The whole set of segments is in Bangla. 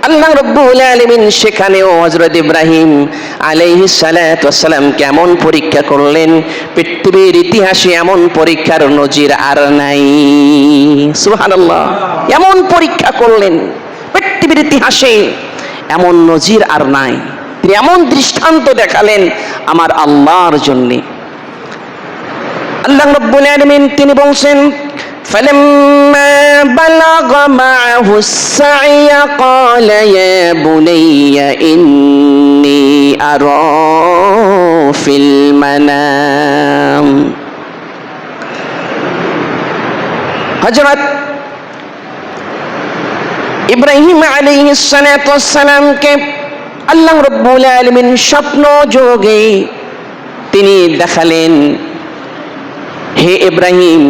আল্লাহ রাব্বুল আলামিন সেখানেও হযরত ইব্রাহিম আলাইহিস সালাতু ওয়াস সালাম কেমন পরীক্ষা করলেন, পৃথিবীর ইতিহাসে এমন পরীক্ষার নজির আর নাই। সুবহানাল্লাহ, এমন পরীক্ষা করলেন পৃথিবীর ইতিহাসে, এমন নজির আর নাই। তিনি এমন দৃষ্টান্ত দেখালেন আমার আল্লাহর জন্য। আল্লাহ রাব্বুল আলামিন তিনি বলছেন, فلما بلغ معه السعي قال يا بني إني أرى في المنام। হযরত ইব্রাহিম আলাইহিস সালাতু ওয়াস সালামকে আল্লাহ রাব্বুল আলামিন স্বপ্ন যোগে তিনি দেখালেন, হে ইব্রাহিম,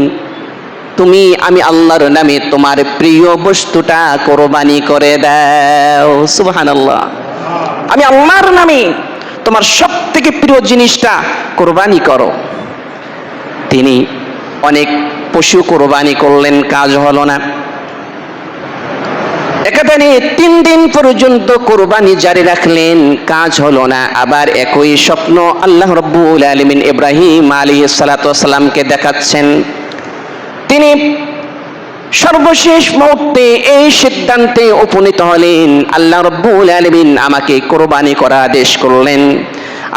তুমি আমি আল্লাহর নামে তোমার প্রিয় বস্তুটা কোরবানি করে দাও। সুবহানাল্লাহ, আমি আল্লাহর নামে তোমার সবথেকে প্রিয় জিনিসটা কোরবানি করো। তিনি অনেক পশু কোরবানি করলেন, কাজ হলো না। একেবারে 3 দিন পর্যন্ত কোরবানি জারি রাখলেন, কাজ হলো না। আবার একই স্বপ্ন আল্লাহ রাব্বুল আলামিন ইব্রাহিম আলাইহিস সালাতু ওয়াস সালামকে দেখাচ্ছেন। তিনি সর্বশেষ মুহূর্তে এই সিদ্ধান্তে উপনীত হলেন, আল্লাহ রাব্বুল আলামিন আমাকে কোরবানি করার আদেশ করলেন।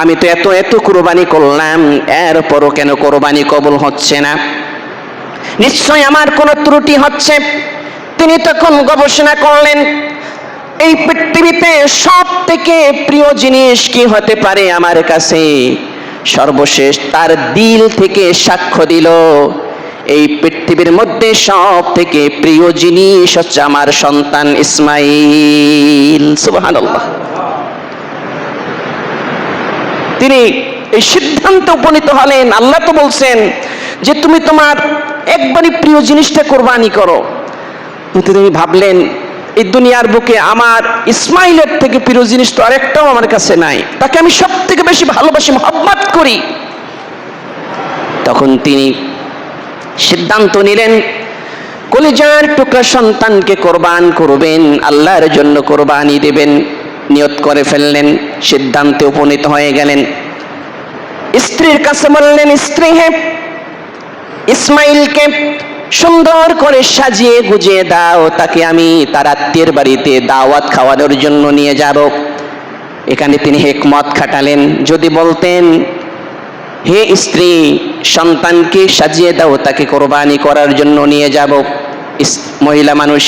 আমি তো এত এত কোরবানি করলাম, এরপরও কেন কোরবানি কবুল হচ্ছে না? নিশ্চয় আমার কোনো ত্রুটি হচ্ছে। তিনি তখন গবেষণা করলেন, এই পৃথিবীতে সব থেকে প্রিয় জিনিস কি হতে পারে আমার কাছে? সর্বশেষ তার দিল থেকে সাক্ষ্য দিল, এই পৃথিবীর মধ্যে সব থেকে প্রিয় জিনিস হচ্ছে আমার সন্তান ইসমাইল। সুবহানাল্লাহ, তিনি এই সিদ্ধান্তে উপনীত হলেন। আল্লাহ তো বলছেন যে তুমি তোমার একবারই প্রিয় জিনিসটা কোরবানি করো, কিন্তু তিনি ভাবলেন এই দুনিয়ার বুকে আমার ইসমাইলের থেকে প্রিয় জিনিস তো আরেকটাও আমার কাছে নাই, তাকে আমি সব থেকে বেশি ভালোবাসি, মহব্বত করি। তখন তিনি সিদ্ধান্ত নিলেন, কলিজার টুকরা সন্তানকে কোরবান করবেন, আল্লাহর জন্য কোরবানি দেবেন। নিয়ত করে ফেললেন, সিদ্ধান্তে উপনীত হয়ে গেলেন। স্ত্রীর কাছে বললেন, স্ত্রী হে, ইসমাইলকে সুন্দর করে সাজিয়ে গুজিয়ে দাও, তাকে আমি তার আত্মীয়ের বাড়িতে দাওয়াত খাওয়ানোর জন্য নিয়ে যাব। এখানে তিনি হিকমত খাটালেন। যদি বলতেন, হে স্ত্রী, সন্তানকে সাজিয়ে দাও, তাকে কোরবানি করার জন্য নিয়ে যাব, মহিলা মানুষ,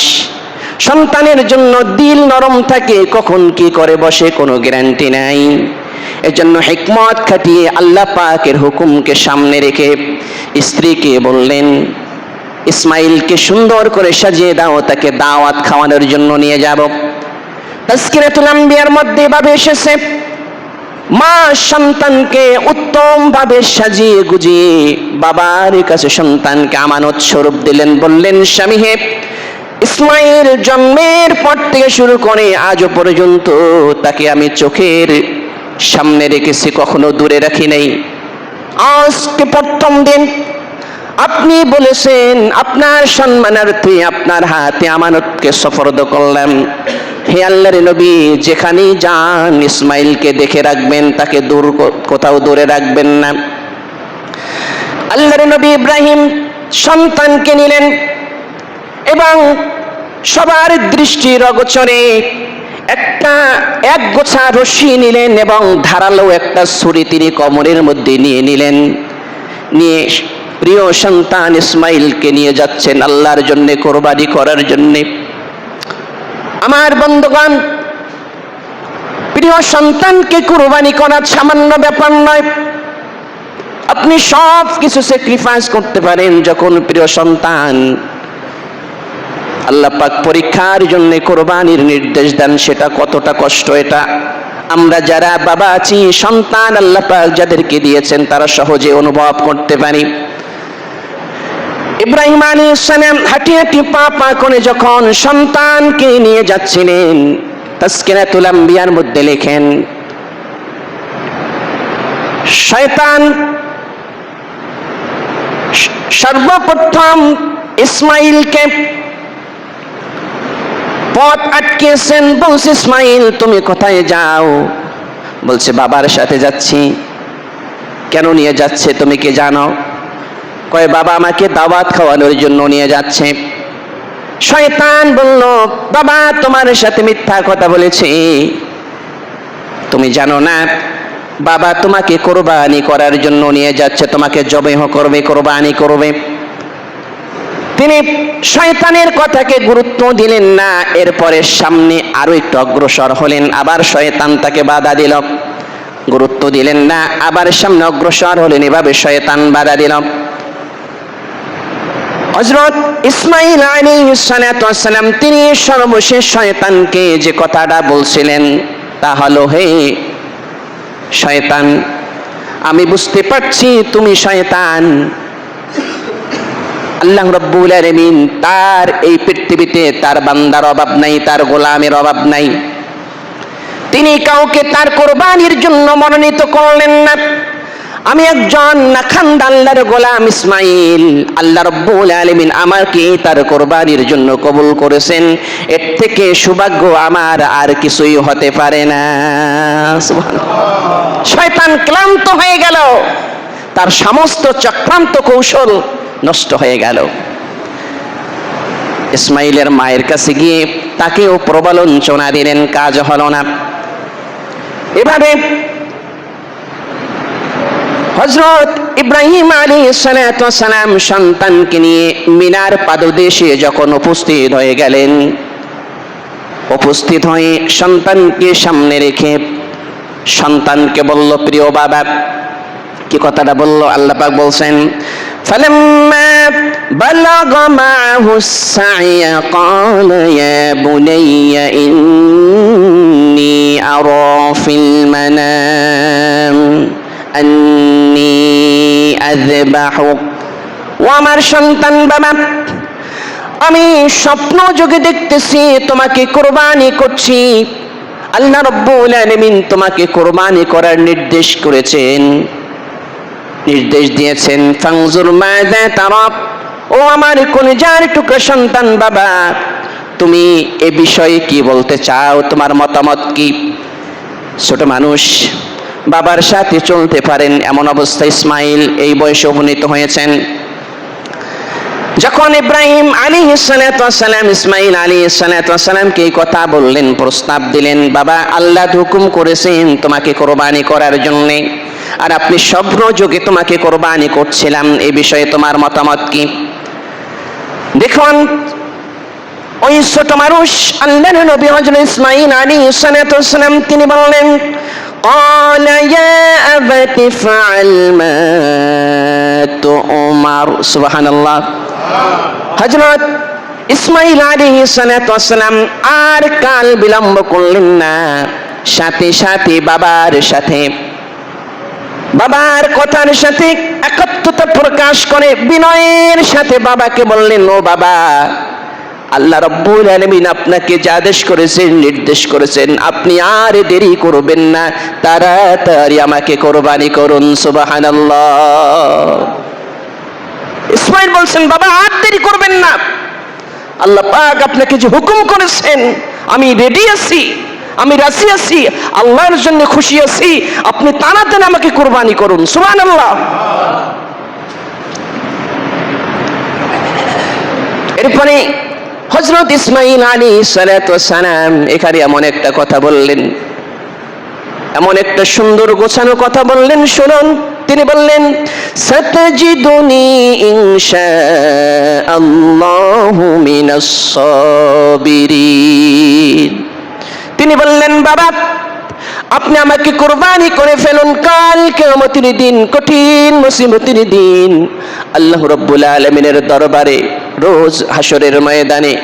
সন্তানের জন্য দিল নরম থাকে, কখন কি করে বসে কোনো গ্যারান্টি নাই। এজন্য হিকমত খাটিয়ে আল্লাহ পাকের হুকুমকে সামনে রেখে স্ত্রীকে বললেন, ইসমাইলকে সুন্দর করে সাজিয়ে দাও, তাকে দাওয়াত খাওয়ানোর জন্য নিয়ে যাব। তাজকিরাতুল আম্বিয়ার মধ্যে এভাবে এসেছে, মা সন্তানকে উত্তম ভাবে সাজিয়ে গুজিয়ে বাবার কাছে সন্তানকে আমানত স্বরূপ দিলেন। বললেন, স্বামী হে, ইসমাইল জন্মের পর থেকে শুরু করে আজও পর্যন্ত তাকে আমি চোখের সামনে রেখেছি, কখনো দূরে রাখি নাই। আজকে প্রথম দিন আপনি বলেছেন আপনার সম্মানার্থে আপনার হাতে আমানতকে সুপর্দ করলাম। হে আল্লাহর নবী, যেখানেই যান ইসমাইলকে দেখে রাখবেন, তাকে কোথাও দূরে রাখবেন না। আল্লাহর নবী ইব্রাহিম সন্তানকে নিলেন এবং সবার দৃষ্টির অগোচরে এক গোছা রশি নিলেন এবং ধারালো একটা ছুরি তিনি কোমরের মধ্যে নিয়ে নিলেন। নিয়ে প্রিয় সন্তান ইসমাইলকে নিয়ে যাচ্ছেন আল্লাহর জন্য কোরবানি করার জন্য। আমার বন্ধুগণ, প্রিয় সন্তানকে কোরবানি করা সামান্য ব্যাপার নয়। আপনি সব কিছু স্যাক্রিফাইস করতে পারেন যখন প্রিয় সন্তান আল্লাহ পাক পরীক্ষার জন্য কোরবানির নির্দেশ দেন, সেটা কতটা কষ্ট এটা আমরা যারা বাবা আছি, সন্তান আল্লাহ পাক যাদেরকে দিয়েছেন তারা সহজে অনুভব করতে পারি। ইব্রাহিম আলাইহিস সালাম হাঁটি হাঁটি পা পা করে যখন সন্তানকে নিয়ে যাচ্ছিলেন, তাজকিরাতুল আম্বিয়ার মধ্যে লেখেন, শয়তান সর্বপ্রথম ইসমাইলকে পথ আটকেছেন। বলছে ইসমাইল তুমি কোথায় যাও? বলছে বাবার সাথে যাচ্ছি। কেন নিয়ে যাচ্ছে তুমি কি জানো? কয় বাবা আমাকে দাওয়াত খাওয়ানোর জন্য নিয়ে যাচ্ছে। শয়তান বলল বাবা তোমার সাথে মিথ্যা কথা বলেছে, তুমি জানো না বাবা তোমাকে কোরবানি করার জন্য নিয়ে যাচ্ছে, তোমাকে জবেহ করবে, কোরবানি করবে। তিনি শয়তানের কথাকে গুরুত্ব দিলেন না। এরপরে সামনে আরো একটু অগ্রসর হলেন, আবার শয়তান তাকে বাধা দিল, গুরুত্ব দিলেন না, আবার সামনে অগ্রসর হলেন, এভাবে শয়তান বাধা দিল। হযরত ইসমাঈল আলাইহিস সালাতু ওয়াস সালাম তিনি সর্বশেষ শয়তানকে যে কথাটা বলছিলেন তা হলো, হে শয়তান, আমি বুঝতে পারছি তুমি শয়তান। আল্লাহ রাব্বুল আলামিন তার এই পৃথিবীতে তার বান্দার অভাব নাই, তার গোলামের অভাব নাই। তিনি কাউকে তার কোরবানির জন্য মনোনীত করলেন না। আমি একজন নাখান্দা আল্লাহর গোলাম ইসমাইল, আল্লাহ রাব্বুল আলামিন আমাকে তার কোরবানির জন্য কবুল করেছেন, এর থেকে সৌভাগ্য আমার আর কিছুই হতে পারে না। সুবহানাল্লাহ। শয়তান ক্লান্ত হয়ে গেল, তার সমস্ত চক্রান্ত কৌশল নষ্ট হয়ে গেল। ইসমাইলের মায়ের কাছে গিয়ে তাকেও প্রবঞ্চনা দিলেন, কাজ হলো না। এভাবে হযরত ইব্রাহিম আলাইহিস সালাতু ওয়াস সালাম সন্তানকে নিয়ে মিনার পাদদেশে যখন উপস্থিত হয়ে গেলেন, উপস্থিত হয়ে সন্তানকে সামনে রেখে সন্তানকে বলল, প্রিয় বাবা, কি কথাটা বলল? আল্লাহ পাক বলছেন, ফালাম্মা বালাগা মা'হুস সা'য়া ক্বালা ইয়া বুনাইয়া ইন্নী আরা ফিল মানাম আন্নী আযবাহুক। ও আমার সন্তান বাবা, আমি স্বপ্ন যোগে দেখতেছি তোমাকে কোরবানি করছি। আল্লাহ রাব্বুল আলামিন তোমাকে কোরবানি করার নির্দেশ করেছেন, নির্দেশ দিয়েছেন। ফানজুর মাযা তারা। ও আমার কলিজার টুকরা সন্তান বাবা, তুমি এ বিষয়ে কি বলতে চাও? তোমার মতামত কি? ছোট মানুষ বাবার সাথে চলতে পারেন এমন অবস্থা ইসমাইল এই বয়সে উপনীত হয়েছেন। যখন ইব্রাহিম আলাইহিস সালাতু ওয়াস সালাম ইসমাইল আলাইহিস সালাতু ওয়াস সালামকে এই কথা বললেন, প্রস্তাব দিলেন, বাবা আল্লাহ হুকুম করেছেন তোমাকে কোরবানি করার জন্য, আর আপনি স্বপ্ন যোগে তোমাকে কোরবানি করছিলাম, এই বিষয়ে তোমার মতামত কি? দেখুন ওই ছোট মানুষ আল্লাহর নবী হযরত ইসমাইল আলাইহিস সালাতু ওয়াস সালাম তিনি বললেন, قال يا أبت افعل ما تؤمر। সুবহানাল্লাহ। হযরত ইসমাইল আলাইহিস সালাতু ওয়াস সালাম আর কাল বিলম্ব করলেন না, সাথে সাথে বাবার কথার সাথে একাত্মতা প্রকাশ করে বিনয়ের সাথে বাবাকে বললেন, ও বাবা, আল্লাহ রাব্বুল আলামিন আপনাকে যা আদেশ করেছেন, নির্দেশ করেছেন, আপনি আর দেরি করবেন না, তাড়াতাড়ি আমাকে কোরবানি করুন। সুবহানাল্লাহ। ইসমাইল বলছেন, বাবা আর দেরি করবেন না, আল্লাহ পাক আপনাকে যে হুকুম করেছেন আমি রেডি আছি, আমি রাজি আছি, আল্লাহর জন্য খুশি আছি, আপনি তাড়াতাড়ি আমাকে কোরবানি করুন। সুবহানাল্লাহ। এরপরে হযরত ইসমাইল আলাইহিস সালাতু ওয়াস সালাম এখানে এমন একটা কথা বললেন, এমন একটা সুন্দর গোছানো কথা বললেন, শুনুন। তিনি বললেন, সাতাজিদুনি ইনশাআল্লাহু মিনাস সাবিরিন। তিনি বললেন, বাবা আপনি আমাকে কোরবানি করে ফেলুন, কাল কিয়ামতের দিন, কঠিন মুসিবতের দিন, আল্লাহ রাব্বুল আলামিনের দরবারে রোজ হাসরের ময়দানে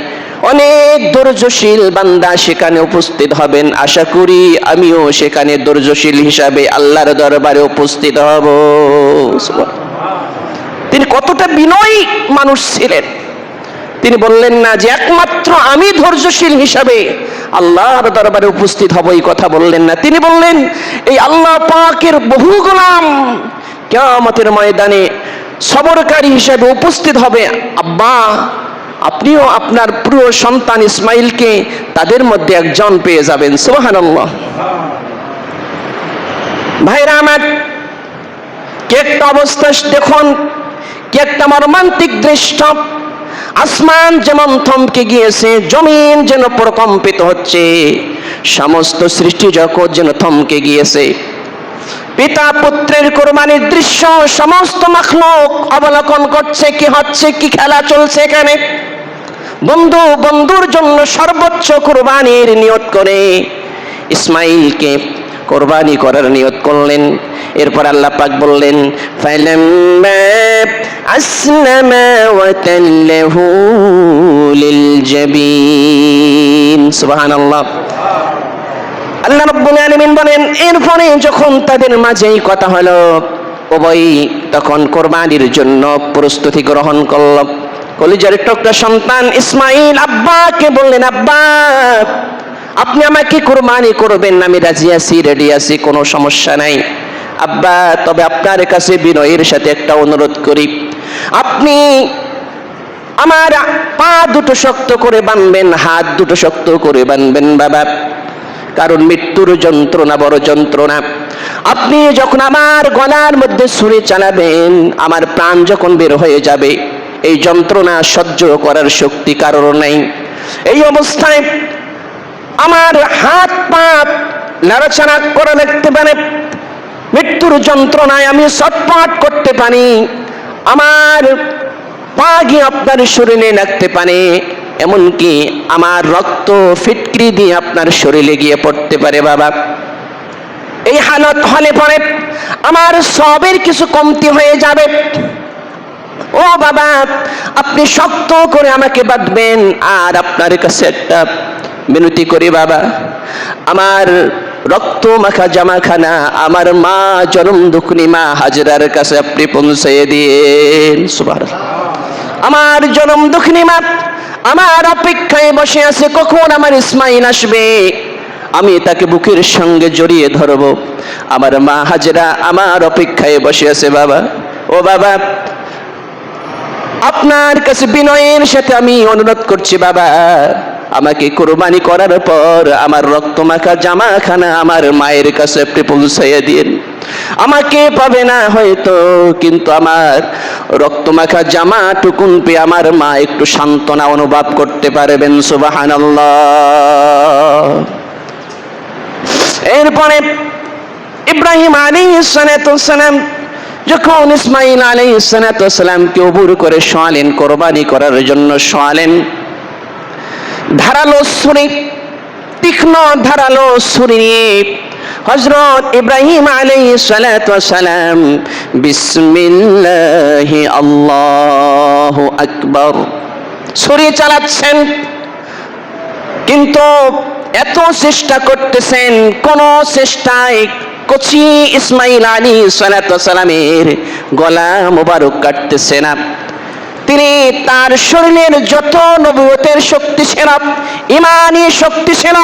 অনেক ধৈর্যশীল বান্দা সেখানে উপস্থিত হবেন। আশা করি আমিও সেখানে ধৈর্যশীল হিসাবে আল্লাহর দরবারে উপস্থিত হব। তিনি কতটা বিনয়ী মানুষ ছিলেন। তিনি বললেন না যে একমাত্র আমি ধৈর্যশীল হিসাবে আল্লাহর দরবারে উপস্থিত হব, এই কথা বললেন না। তিনি বললেন, এই আল্লাহ পাকের বহু গোলাম কিয়ামতের ময়দানে সবরকারী হিসেবে উপস্থিত হবে। আব্বা আপনিও আপনার প্রিয় সন্তান ইসমাইলকে তাদের মধ্যে একজন পেয়ে যাবেন। সুবহানাল্লাহ। ভাইরা আমার, কি একটা অবস্থা দেখুন, কি একটা মর্মান্তিক দৃশ্য। আসমান যেমন থমকে গিয়েছে, জমিন যেন প্রকম্পিত হচ্ছে, সমস্ত সৃষ্টি জগৎ যেন থমকে গিয়েছে। পিতা পুত্রের কুরবানির দৃশ্য সমস্ত মাখলুক অবলোকন করছে। কি হচ্ছে, কি খেলা চলছে এখানে। বন্ধু বন্ধুর জন্য সর্বোচ্চ কুরবানির নিয়ত করে ইসমাইলকে কুরবানি করার নিয়ত করলেন। এরপর আল্লাহ পাক বললেন, ফালাম্মা আসলামা ওয়া তাল্লাহু লিল জাবিন। সুবহানাল্লাহ। আল্লাহ রাব্বুল আলামিন বলেন, এরপরে যখন তাদের মাঝে এই কথা হলো, উভয় তখন কুরবানির জন্য প্রস্তুতি গ্রহণ করল। কলিজার টুকরা সন্তান ইসমাইল আব্বাকে বললেন, আব্বা আপনি আমাকে কুরবানি করবেন, আমি রাজি আছি, রেডি আছি, কোনো সমস্যা নাই। আব্বা, তবে আপনার কাছে বিনয়ের সাথে একটা অনুরোধ করি, আপনি আমার পা দুটো শক্ত করে বাঁধবেন, হাত দুটো শক্ত করে বাঁধবেন বাবা, কারণ মৃত্যুর যন্ত্রণা বড় যন্ত্রণা। আপনি যখন আমার গলার মধ্যে ছুরি চালাবেন, আমার প্রাণ যখন বের হয়ে যাবে, এই যন্ত্রণা সহ্য করার শক্তি কারোর নাই। এই অবস্থায় আমার হাত পা নাড়াচাড়া করে দেখতে পারে, মৃত্যুর যন্ত্রণায় আমি ছটফট করতে পারি, আমার পা গিয়ে আপনার শরীরে লাগতে পারে, এমনকি আমার রক্ত ফিটকিরি দিয়ে আপনার শরীরে গিয়ে পড়তে পারে বাবা। এই হালত হলে পরে আমার সবের কিছু কমতি হয়ে যাবে। ও বাবা, আপনি শক্ত করে আমাকে বাঁধবেন। আর আপনার কাছে একটা বিনতি করি বাবা, আমার রক্ত মাখা জামাখানা আমার মা জনম দুঃখিনী মা হাজরার কাছে আপনি পৌঁছে দিন। সুবহানাল্লাহ। আমার জনম দুঃখিনী মা আমার অপেক্ষায় বসে আছে, কখন আমার ইসমাইল আসবে, আমি তাকে বুকের সঙ্গে জড়িয়ে ধরব। আমার মা হাজরা আমার অপেক্ষায় বসে আছে বাবা। ও বাবা, আপনার কাছে বিনয়ের সাথে আমি অনুরোধ করছি বাবা, আমাকে কুরবানি করার পর আমার রক্তমাখা জামাখানা আমার মায়ের কাছে আপনি পৌঁছাইয়া দিন। আমাকে পাবে না হয়তো, কিন্তু আমার রক্তমাখা জামা টুকুন পেয়ে আমার মা একটু সান্ত্বনা অনুভব করতে পারবেন। সুবহানাল্লাহ। এরপরে ইব্রাহিম আলাইহিস সালাম যখন ইসমাইল আলাইহিস সালামকে উবুর করে শোয়ালেন, কুরবানি করার জন্য শোয়ালেন, ধারালো ছুরি, তীক্ষ্ণ ধারালো ছুরি নিয়ে হযরত ইব্রাহিম আলাইহিস সালাম বিসমিল্লাহি আল্লাহু আকবার ছুরি চালাচ্ছেন, কিন্তু এত চেষ্টা করতেছেন, কোন চেষ্টায় কচি ইসমাইল আলাইহিস সালামের গলা মোবারক কাটতেছে না। তিনি তার শরীরের যত নবুয়তের শক্তি ছিল, ইমানি শক্তি ছিল,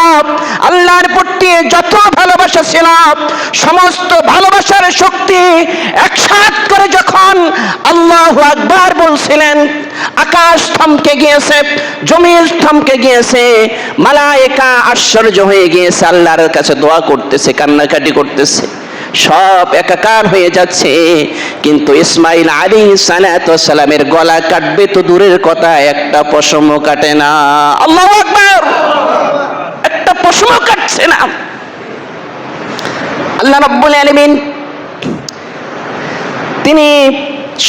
আল্লাহর প্রতি যত ভালোবাসা ছিল, সমস্ত ভালোবাসার শক্তি একসাথ করে যখন আল্লাহু আকবার বলছিলেন, আকাশ থমকে গিয়েছে, জমিন থমকে গিয়েছে, মালায়েকা আশ্চর্য হয়ে গিয়েছে, আল্লাহর কাছে দোয়া করতেছে, কান্নাকাটি করতেছে, সব একাকার হয়ে যাচ্ছে। কিন্তু ইসমাইল আলাইহিস সালামের গলা কাটবে তো দূরের কথা, একটা পশমও কাটে না। আল্লাহু আকবার। একটা পশমও কাটছে না। আল্লাহ রাব্বুল আলামিন তিনি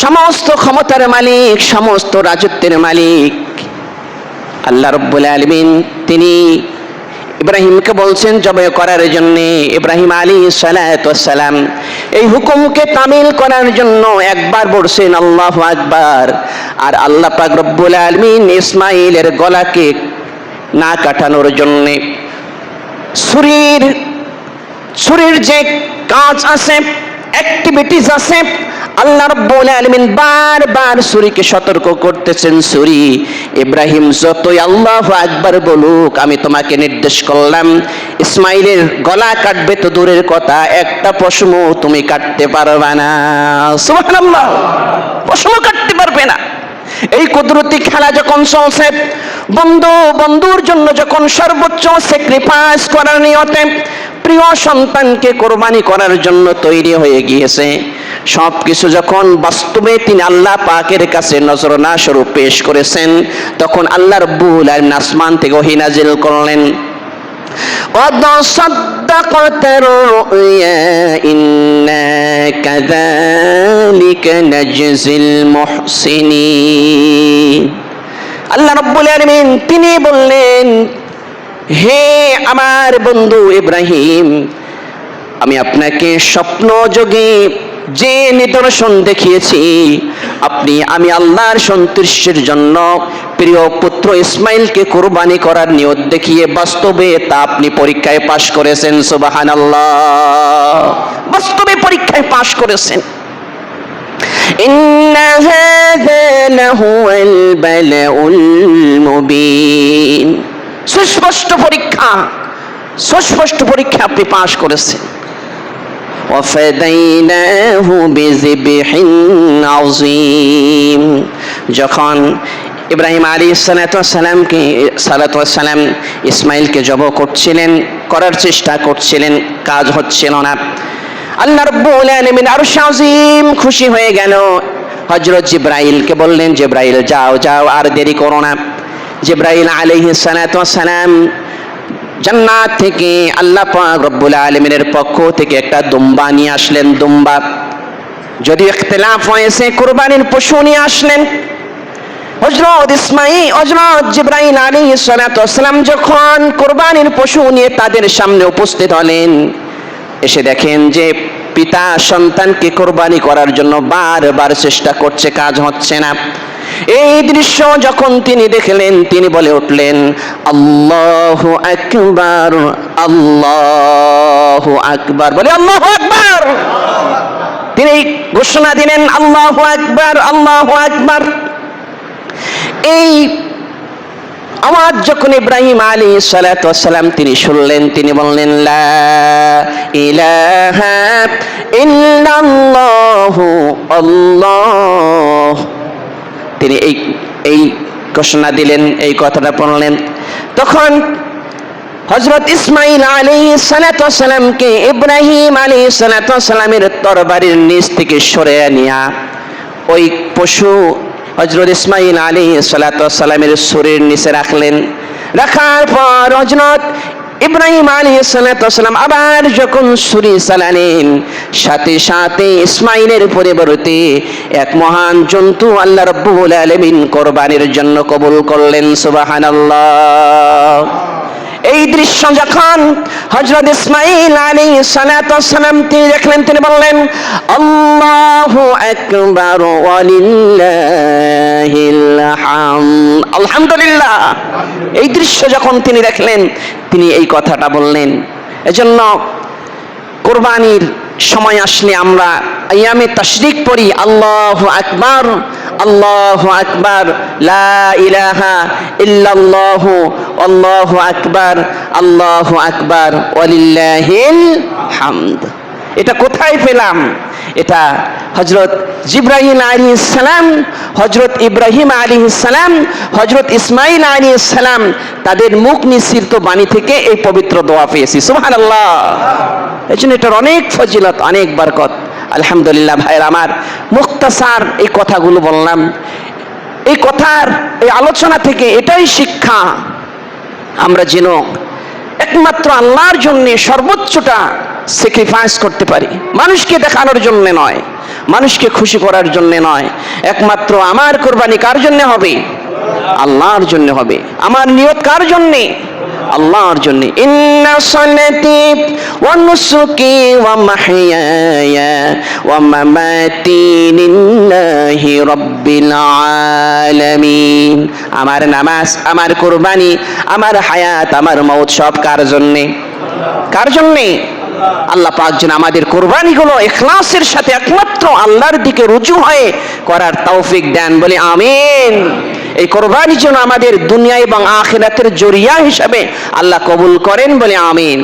সমস্ত ক্ষমতার মালিক, সমস্ত রাজত্বের মালিক। আল্লাহ রাব্বুল আলামিন তিনি ইব্রাহিমকে বলছেন জবাই করার জন্য। ইব্রাহিম আলাইহিস সালাম এই হুকুমকে তামিল করার জন্য একবার বলছেন আল্লাহু আকবার, আর আল্লাহ পাক রব্বুল আলামিন ইসমাইলের গলাকে না কাটানোর জন্য ছুরির যে কাজ আছে, অ্যাক্টিভিটিস আছে, আল্লাহ রাব্বুল আলামিন বারবার ছুরিকে সতর্ক করতেছেন, ছুরি ইব্রাহিম যতই আল্লাহু আকবার বলুক, আমি তোমাকে নির্দেশ করলাম ইসমাইলের গলা কাটবে তো দূরের কথা, একটা পশমও তুমি কাটতে পারবে না। সুবহানাল্লাহ। পশমও কাটতে পারবে না। এই কুদরতি খেলা যখন চলছে, বন্ধু বন্ধুর জন্য যখন সর্বোচ্চ স্যাক্রিফাইস করার নিয়তে প্রিয় সন্তানকে কোরবানি করার জন্য তৈরি হয়ে গিয়েছে, সবকিছু যখন বাস্তবে তিনি আল্লাহ পাকের কাছে নজরানা স্বরূপ পেশ করেছেন, তখন আল্লাহ রাব্বুল আলামিন আসমান থেকে ওহী নাযিল করলেন, قد صدقت الرؤيا إنا كذلك نجزي المحسنين। আল্লাহ রাব্বুল আলামিন তিনি বললেন, হে আমার বন্ধু ইব্রাহিম, আমি আপনাকে স্বপ্ন যোগে যে নিদর্শন দেখিয়েছি, আমি আল্লাহর সন্তুষ্টির জন্য প্রিয় পুত্র ইসমাইলকে কুরবানি করার নিয়ত দেখিয়ে বাস্তবে তা আপনি পরীক্ষায় পাশ করেছেন। সুবহানাল্লাহ, বাস্তবে পরীক্ষায় পাশ করেছেন। ইন্না হাযা লাহুয়াল বালাউল মুবিন, সুস্পষ্ট পরীক্ষা, সুস্পষ্ট পরীক্ষা আপনি পাশ করেছেন। ওয়াফাদাইনাহু বিযিবহিন আযীম, যখন ইব্রাহিম আলাইহিস সালাতু ওয়াস সালাম ইসমাইলকে জবাই করার চেষ্টা করছিলেন, কাজ হচ্ছিল না, আল্লাহ রাব্বুল আলামিন আরশ আযীম খুশি হয়ে গেল। হযরত জিবরাইলকে বললেন, জিবরাইল যাও যাও, আর দেরি করো না। জিবরাইল আলাইহিস সালাতু ওয়াস সালাম জান্নাত থেকে আল্লাহ পাক রব্বুল আলামিনের পক্ষ থেকে একটা দুম্বা নিয়ে আসলেন। দুম্বা, যদি ইখতিলাফ হয়েছে, কুরবানির পশু নিয়ে আসলেন। হযরত জিবরাইল আলাইহিস সালাতু ওয়াস সালাম যখন কুরবানির পশু নিয়ে তাদের সামনে উপস্থিত হলেন, এসে দেখেন যে পিতা সন্তানকে কুরবানি করার জন্য বারবার চেষ্টা করছে, কাজ হচ্ছে না। এই দৃশ্য যখন তিনি দেখলেন, তিনি বলে উঠলেন, আল্লাহু আকবার, আল্লাহু আকবার, বলে আল্লাহু আকবার। তিনি ঘোষণা দিলেন, আল্লাহু আকবার, আল্লাহু আকবার। এই আওয়াজ যখন ইব্রাহিম আলাইহিস সালাতু ওয়াস সালাম তিনি শুনলেন, তিনি বললেন, লা ইলাহা ইল্লাল্লাহু আল্লাহ। তিনি এই ঘোষণা দিলেন, এই কথাটা বললেন। তখন হযরত ইসমাইল আলাইহিস সালাতু ওয়াস সালামকে ইব্রাহিম আলাইহিস সালাতু ওয়াস সালামের তরবারির নিচ থেকে সরিয়ে নিয়ে ওই পশু হযরত ইসমাইল আলাইহিস সালাতু ওয়াস সালামের শরীরের নিচে রাখলেন। রাখার পর হযরত ইব্রাহিম আলাইহিস সালাতু ওয়াস সালাম আবার যখন ছুরি চালালেন, সাথে সাথে ইসমাইলের পরিবর্তে এক মহান জন্তু আল্লাহ রাব্বুল আলামিন কুরবানির জন্য কবুল করলেন। সুবহানাল্লাহ। এই দৃশ্য যখন হযরত ইসমাইল আলাইহিস সালাতু ওয়াস সালাম তিনি দেখলেন, তিনি বললেন, আল্লাহু আকবার ওয়া লিল্লাহিল হামদ, আলহামদুলিল্লাহ। এই দৃশ্য যখন তিনি দেখলেন, তিনি এই কথাটা বললেন। এজন্য কুরবানির সময় আসলে আমরা আইয়ামে তাশরিক পড়ি, আল্লাহু আকবার, আল্লাহু আকবার, লা ইলাহা ইল্লাল্লাহু, আল্লাহু আকবার, আল্লাহু আকবার, ওয়ালিল্লাহিল হামদ। এটা কোথায় পেলাম? এটা হযরত জিবরাইল আলাইহিস সালাম, হযরত ইব্রাহিম আলাইহিস সালাম, হযরত ইসমাইল আলাইহিস সালাম তাদের মুখ নিঃসৃত বাণী থেকে এই পবিত্র দোয়া পেয়েছি। সুবহানাল্লাহ। এজন্য এটার অনেক ফজিলত, অনেক বরকত। আলহামদুলিল্লাহ। ভাইয়ের আমার, মুখতাসার এই কথাগুলো বললাম। এই কথার এই আলোচনা থেকে এটাই শিক্ষা, আমরা যেন একমাত্র আল্লাহর জন্য সর্বোচ্চটা স্যাক্রিফাইস করতে পারি, মানুষকে দেখানোর জন্য নয়, মানুষকে খুশি করার জন্য নয়। একমাত্র আমার কুরবানি কার জন্য হবে? আল্লাহর জন্য হবে। আমার নিয়ত কার জন্য? আল্লাহর জন্য। ইন্না সালাতি ওয়া নুসুকি ওয়া মাহইয়ায়া ওয়া মামাতি লিল্লাহি রাব্বিল আলামিন। আমার নামাজ, আমার কুরবানি, আমার হায়াত, আমার মওত সব কার জন্য? কার জন্য? আল্লাহ পাক যেন আমাদের কুরবানিগুলো ইখলাসের সাথে একমাত্র আল্লাহর দিকে রুজু হয়ে করার তৌফিক দেন, বলি আমিন। এই কুরবানি যেন আমাদের দুনিয়া এবং আখিরাতের জরিয়া হিসাবে আল্লাহ কবুল করেন, বলে আমিন।